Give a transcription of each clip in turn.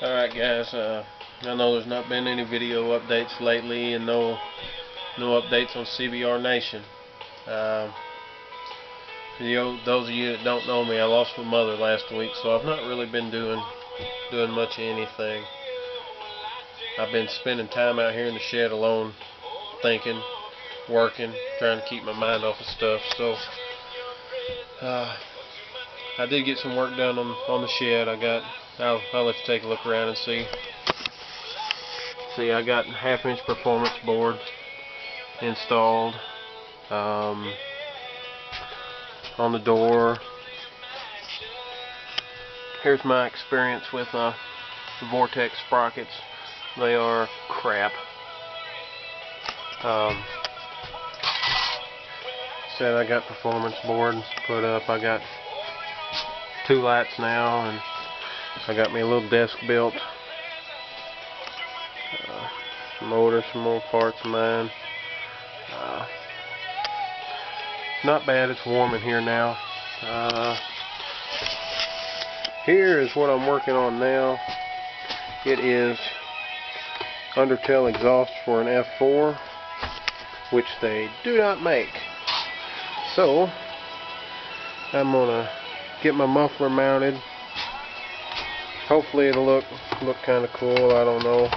Alright guys, I know there's not been any video updates lately and no updates on CBR Nation. Those of you that don't know me, I lost my mother last week, so I've not really been doing much of anything. I've been spending time out here in the shed alone, thinking, working, trying to keep my mind off of stuff. So I did get some work done on the shed. I'll let you take a look around and see. See, I got 1/2-inch performance board installed on the door. Here's my experience with the Vortex sprockets. They are crap. Said I got performance board put up. I got 2 lights now, and I got me a little desk built. Motor, some more parts of mine. Not bad. It's warm in here now. Here is what I'm working on now. It is undertail exhaust for an F4, which they do not make. So I'm gonna get my muffler mounted. Hopefully it'll look kind of cool. I don't know.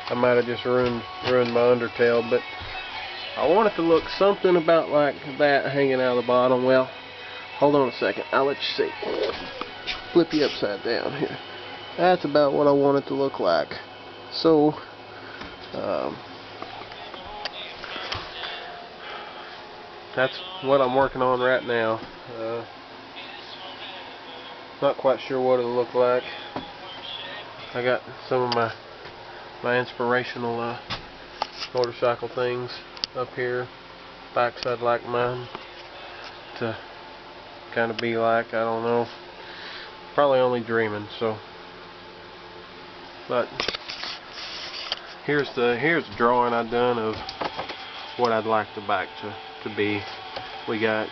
I might have just ruined my undertail, but I want it to look something about like that hanging out of the bottom. Well, hold on a second. I'll let you see. Flip you upside down here. That's about what I want it to look like. So, that's what I'm working on right now. Not quite sure what it'll look like. I got some of my inspirational motorcycle things up here. Bikes I'd like mine to kind of be like. I don't know. Probably only dreaming. So, but here's the drawing I've done of what I'd like the bike to be. We got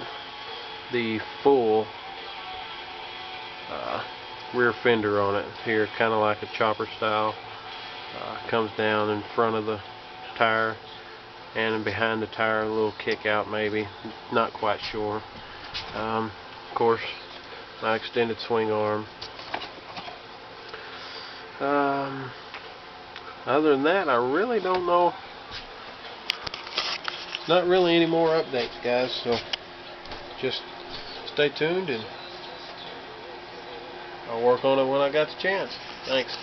the full rear fender on it here, kind of like a chopper style. Comes down in front of the tire, and behind the tire a little kick out maybe, not quite sure. Of course, my extended swing arm. Other than that, I really don't know. Not really any more updates, guys, so just stay tuned and I'll work on it when I got the chance. Thanks.